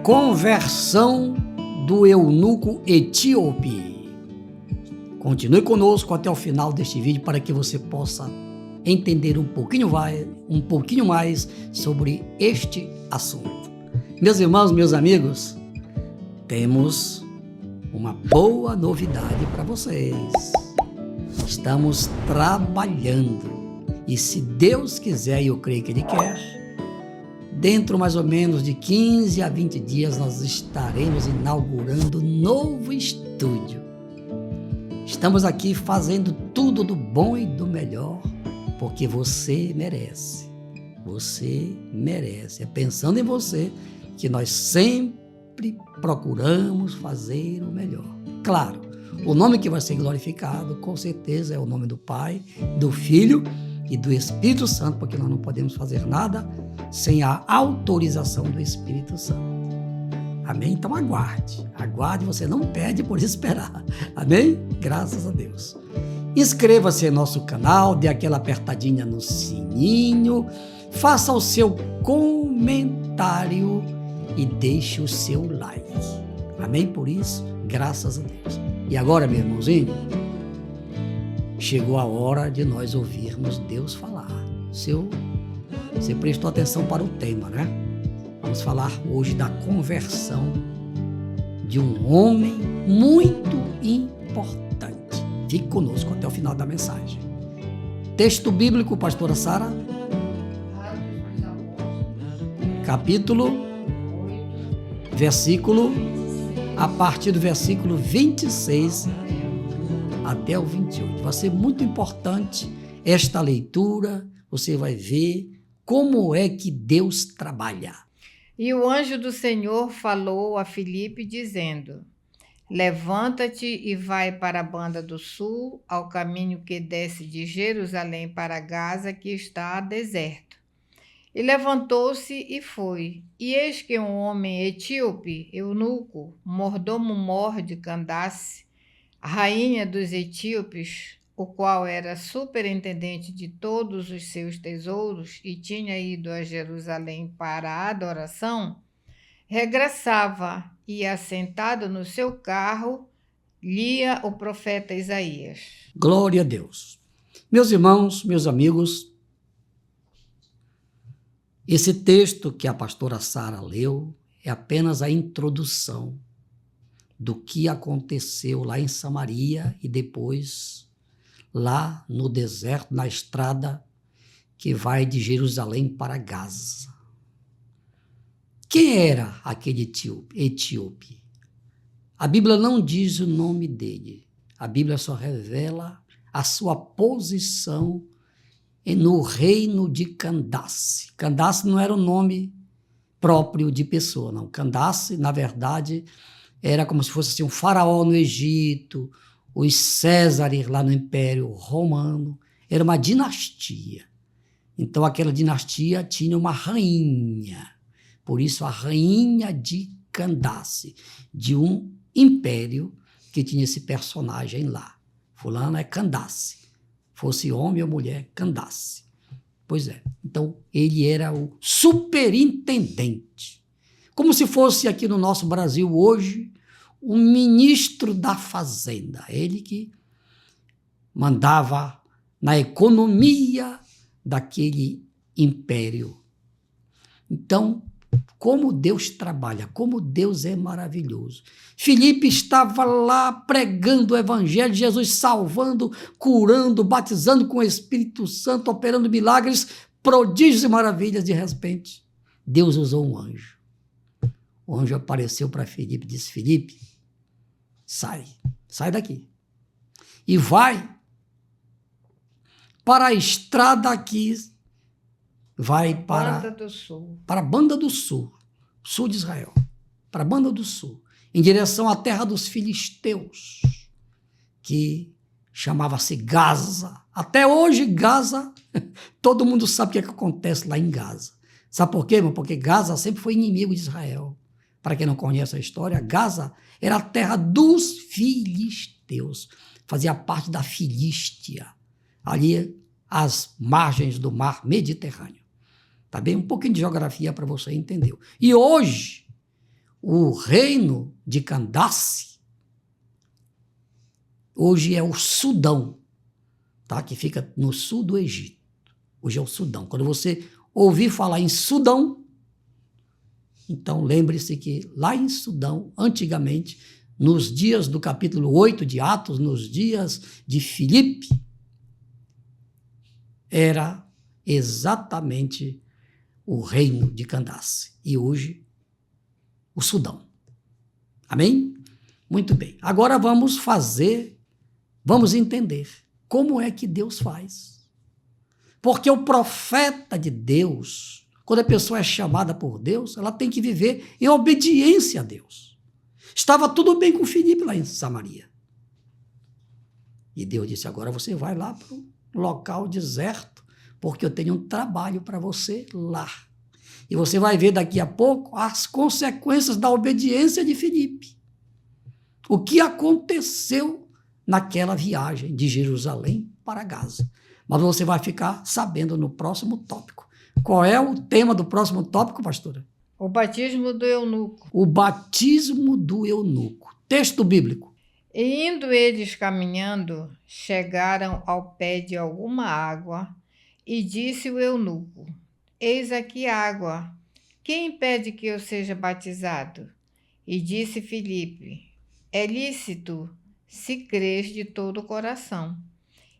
Conversão do eunuco etíope. Continue conosco até o final deste vídeo para que você possa entender um pouquinho mais sobre este assunto. Meus irmãos, meus amigos, temos uma boa novidade para vocês. Estamos trabalhando e, se Deus quiser, e eu creio que Ele quer, dentro mais ou menos de 15 a 20 dias nós estaremos inaugurando um novo estúdio. Estamos aqui fazendo tudo do bom e do melhor, porque você merece. Você merece. É pensando em você que nós sempre procuramos fazer o melhor. Claro, o nome que vai ser glorificado, com certeza, é o nome do Pai, do Filho e do Espírito Santo, porque nós não podemos fazer nada sem a autorização do Espírito Santo. Amém? Então aguarde, você não perde por esperar. Amém? Graças a Deus. Inscreva-se em nosso canal, dê aquela apertadinha no sininho, faça o seu comentário e deixe o seu like. Amém? Por isso, graças a Deus. E agora, meu irmãozinho, chegou a hora de nós ouvirmos Deus falar. Você prestou atenção para o tema, né? Vamos falar hoje da conversão de um homem muito importante. Fique conosco até o final da mensagem. Texto bíblico, pastora Sara. Capítulo, versículo, a partir do versículo 26 até o 28. Vai ser muito importante esta leitura. Você vai ver como é que Deus trabalha. E o anjo do Senhor falou a Filipe, dizendo: Levanta-te e vai para a banda do sul, ao caminho que desce de Jerusalém para Gaza, que está deserto. E levantou-se e foi. E eis que um homem etíope, eunuco, mordomo-mor de Candace, a rainha dos etíopes, o qual era superintendente de todos os seus tesouros e tinha ido a Jerusalém para a adoração, regressava e, assentado no seu carro, lia o profeta Isaías. Glória a Deus. Meus irmãos, meus amigos, esse texto que a pastora Sara leu é apenas a introdução do que aconteceu lá em Samaria e depois lá no deserto, na estrada que vai de Jerusalém para Gaza. Quem era aquele etíope? A Bíblia não diz o nome dele. A Bíblia só revela a sua posição no reino de Candace. Candace não era o nome próprio de pessoa, não. Candace, na verdade, era como se fosse assim, um faraó no Egito, os Césares lá no Império Romano. Era uma dinastia. Então aquela dinastia tinha uma rainha. Por isso a rainha de Candace, de um império que tinha esse personagem lá. Fulano é Candace. Fosse homem ou mulher, Candace. Pois é. Então ele era o superintendente. Como se fosse aqui no nosso Brasil hoje, o ministro da Fazenda, ele que mandava na economia daquele império. Então, como Deus trabalha, como Deus é maravilhoso. Filipe estava lá pregando o evangelho de Jesus, salvando, curando, batizando com o Espírito Santo, operando milagres, prodígios e maravilhas. De repente, Deus usou um anjo. O anjo apareceu para Filipe e disse: Filipe, sai daqui e vai para a estrada aqui, vai para a banda do sul, sul de Israel, para a banda do sul, em direção à terra dos filisteus, que chamava-se Gaza. Até hoje, Gaza, todo mundo sabe o que acontece lá em Gaza. Sabe por quê? Porque Gaza sempre foi inimigo de Israel. Para quem não conhece a história, Gaza era a terra dos filisteus, fazia parte da Filístia, ali às margens do mar Mediterrâneo. Tá bem? Um pouquinho de geografia para você entender. E hoje, o reino de Candace hoje é o Sudão, tá? Que fica no sul do Egito. Hoje é o Sudão. Quando você ouvir falar em Sudão, então lembre-se que lá em Sudão, antigamente, nos dias do capítulo 8 de Atos, nos dias de Filipe, era exatamente o reino de Candace. E hoje, o Sudão. Amém? Muito bem. Agora vamos entender como é que Deus faz. Porque o profeta de Deus, quando a pessoa é chamada por Deus, ela tem que viver em obediência a Deus. Estava tudo bem com Filipe lá em Samaria. E Deus disse, agora você vai lá para um local deserto, porque eu tenho um trabalho para você lá. E você vai ver daqui a pouco as consequências da obediência de Filipe. O que aconteceu naquela viagem de Jerusalém para Gaza. Mas você vai ficar sabendo no próximo tópico. Qual é o tema do próximo tópico, pastora? O batismo do eunuco. O batismo do eunuco. Texto bíblico. E indo eles caminhando, chegaram ao pé de alguma água, e disse o eunuco, eis aqui água, quem impede que eu seja batizado? E disse Filipe, é lícito, se crês de todo o coração.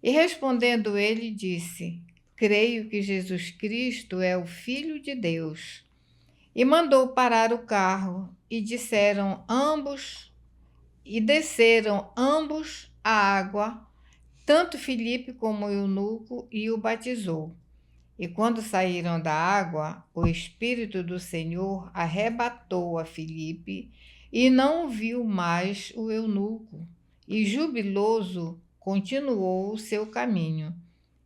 E respondendo ele, disse, creio que Jesus Cristo é o Filho de Deus. E mandou parar o carro, e desceram ambos a água, tanto Filipe como o eunuco, e o batizou. E quando saíram da água, o Espírito do Senhor arrebatou a Filipe, e não viu mais o eunuco, e jubiloso continuou o seu caminho.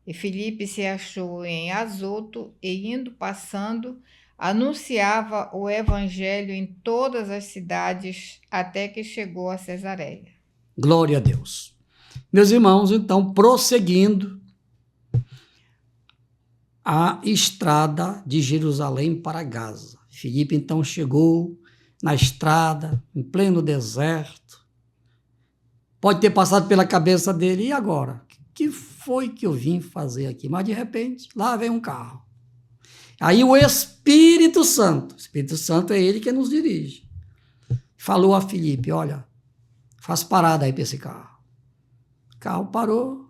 E Filipe se achou em Azoto, e indo passando, anunciava o evangelho em todas as cidades, até que chegou a Cesareia. Glória a Deus. Meus irmãos, então, prosseguindo a estrada de Jerusalém para Gaza. Filipe, então, chegou na estrada, em pleno deserto. Pode ter passado pela cabeça dele, e agora? O que foi que eu vim fazer aqui? Mas, de repente, lá vem um carro. Aí o Espírito Santo é ele que nos dirige. Falou a Filipe, olha, faz parada aí para esse carro. O carro parou,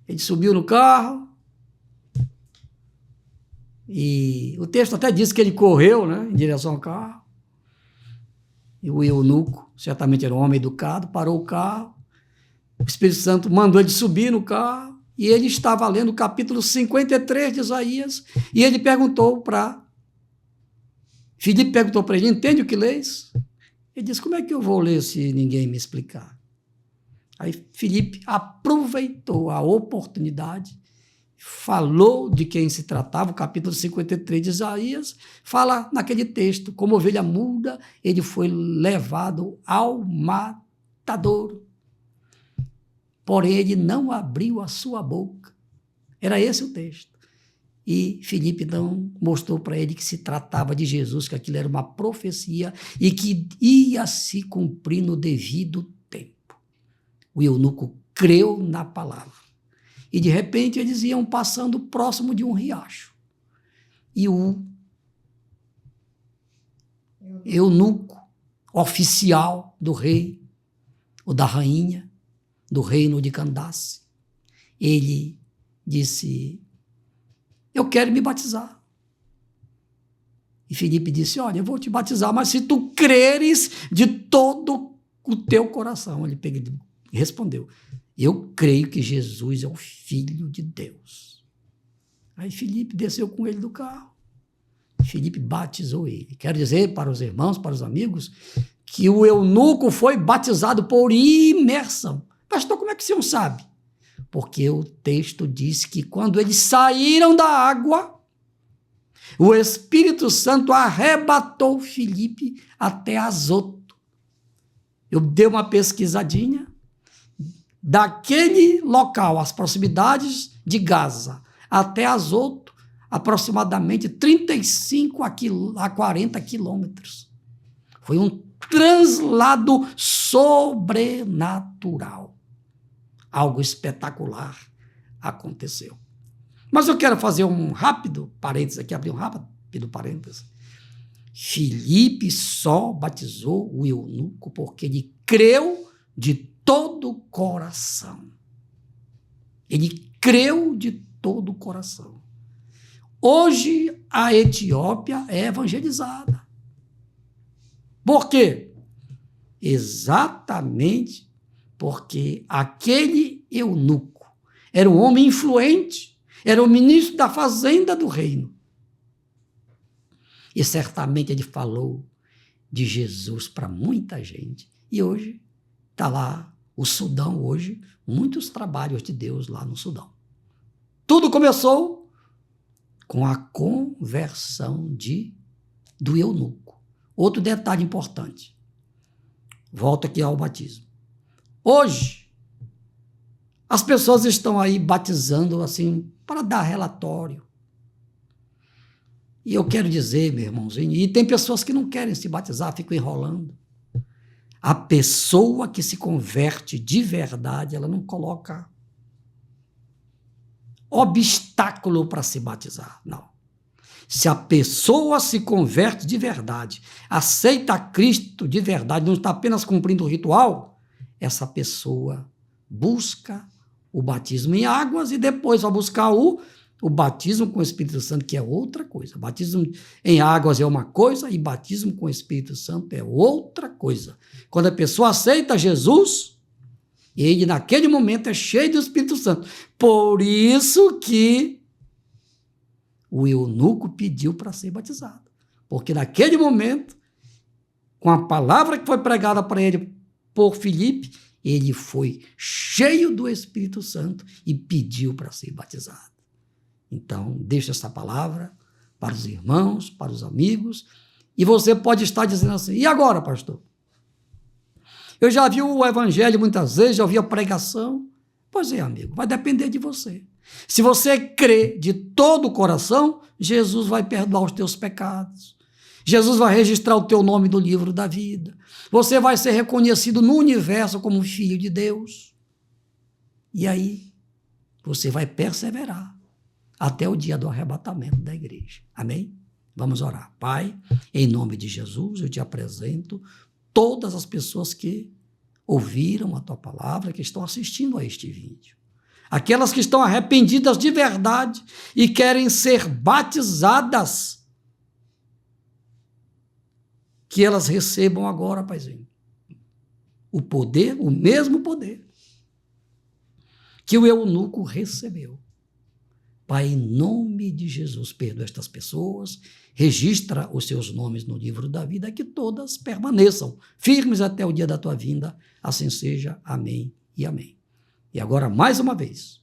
ele subiu no carro, e o texto até diz que ele correu, né, em direção ao carro. E o eunuco, certamente era um homem educado, parou o carro. O Espírito Santo mandou ele subir no carro. E ele estava lendo o capítulo 53 de Isaías, e ele Filipe perguntou para ele, entende o que lês? Ele disse, como é que eu vou ler se ninguém me explicar? Aí Filipe aproveitou a oportunidade, falou de quem se tratava, o capítulo 53 de Isaías, fala naquele texto, como ovelha muda, ele foi levado ao matadouro. Porém, ele não abriu a sua boca. Era esse o texto. E Filipe, então, mostrou para ele que se tratava de Jesus, que aquilo era uma profecia e que ia se cumprir no devido tempo. O eunuco creu na palavra. E, de repente, eles iam passando próximo de um riacho. E o eunuco, oficial do rei, ou da rainha, do reino de Candace, ele disse, eu quero me batizar. E Filipe disse, olha, eu vou te batizar, mas se tu creres de todo o teu coração. Ele respondeu, eu creio que Jesus é o Filho de Deus. Aí Filipe desceu com ele do carro. Filipe batizou ele. Quero dizer para os irmãos, para os amigos, que o eunuco foi batizado por imersão. Pastor, como é que o senhor sabe? Porque o texto diz que quando eles saíram da água, o Espírito Santo arrebatou Filipe até Azoto. Eu dei uma pesquisadinha. Daquele local, as proximidades de Gaza, até Azoto, aproximadamente 35 a 40 quilômetros. Foi um translado sobrenatural. Algo espetacular aconteceu. Mas eu quero fazer um rápido parênteses aqui, abrir um rápido parênteses. Filipe só batizou o eunuco porque ele creu de todo o coração. Ele creu de todo o coração. Hoje, a Etiópia é evangelizada. Por quê? Exatamente porque aquele eunuco era um homem influente, era o ministro da fazenda do reino. E certamente ele falou de Jesus para muita gente. E hoje está lá o Sudão, hoje, muitos trabalhos de Deus lá no Sudão. Tudo começou com a conversão do eunuco. Outro detalhe importante. Volto aqui ao batismo. Hoje, as pessoas estão aí batizando assim para dar relatório. E eu quero dizer, meu irmãozinho, e tem pessoas que não querem se batizar, ficam enrolando. A pessoa que se converte de verdade, ela não coloca obstáculo para se batizar, não. Se a pessoa se converte de verdade, aceita Cristo de verdade, não está apenas cumprindo o ritual, essa pessoa busca o batismo em águas e depois vai buscar o batismo com o Espírito Santo, que é outra coisa. Batismo em águas é uma coisa e batismo com o Espírito Santo é outra coisa. Quando a pessoa aceita Jesus, ele naquele momento é cheio do Espírito Santo. Por isso que o eunuco pediu para ser batizado. Porque naquele momento, com a palavra que foi pregada para ele por Filipe, ele foi cheio do Espírito Santo e pediu para ser batizado. Então, deixa essa palavra para os irmãos, para os amigos, e você pode estar dizendo assim, e agora, pastor? Eu já vi o evangelho muitas vezes, já ouvi a pregação. Pois é, amigo, vai depender de você. Se você crê de todo o coração, Jesus vai perdoar os teus pecados. Jesus vai registrar o teu nome no livro da vida. Você vai ser reconhecido no universo como filho de Deus. E aí, você vai perseverar até o dia do arrebatamento da igreja. Amém? Vamos orar. Pai, em nome de Jesus, eu te apresento todas as pessoas que ouviram a tua palavra, que estão assistindo a este vídeo. Aquelas que estão arrependidas de verdade e querem ser batizadas, que elas recebam agora, Paizinho, o poder, o mesmo poder que o eunuco recebeu. Pai, em nome de Jesus, perdoa estas pessoas, registra os seus nomes no livro da vida, que todas permaneçam firmes até o dia da tua vinda, assim seja, amém e amém. E agora, mais uma vez,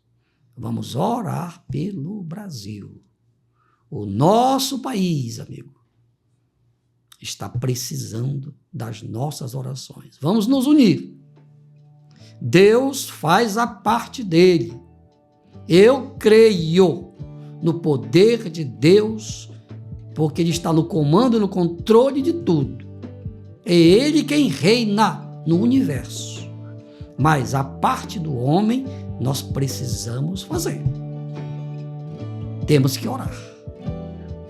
vamos orar pelo Brasil. O nosso país, amigo, está precisando das nossas orações. Vamos nos unir. Deus faz a parte dele. Eu creio no poder de Deus, porque Ele está no comando e no controle de tudo. É Ele quem reina no universo. Mas a parte do homem nós precisamos fazer. Temos que orar.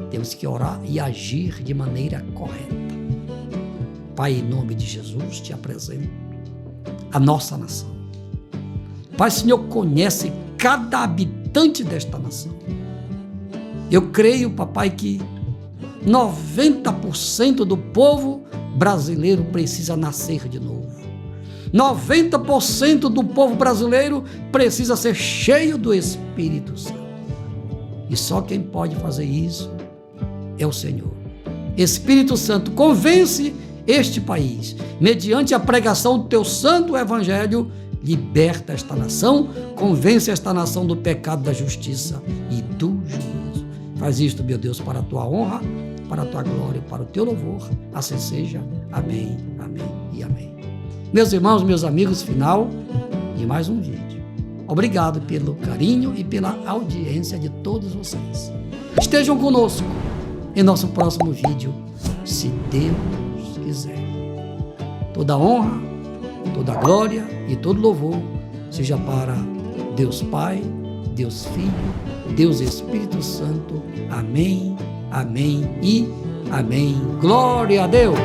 Temos que orar e agir de maneira correta. Pai, em nome de Jesus, te apresento a nossa nação. Pai, Senhor, conhece cada habitante desta nação. Eu creio, papai, que 90% do povo brasileiro precisa nascer de novo. 90% do povo brasileiro precisa ser cheio do Espírito Santo. E só quem pode fazer isso é o Senhor. Espírito Santo, convence este país, mediante a pregação do teu santo evangelho, liberta esta nação, convence esta nação do pecado, da justiça e do juízo. Faz isto, meu Deus, para a tua honra, para a tua glória, para o teu louvor. Assim seja. Amém, amém e amém. Meus irmãos, meus amigos, final de mais um vídeo. Obrigado pelo carinho e pela audiência de todos vocês. Estejam conosco em nosso próximo vídeo, se Deus quiser. Toda honra, toda glória e todo louvor seja para Deus Pai, Deus Filho, Deus Espírito Santo. Amém, amém e amém. Glória a Deus!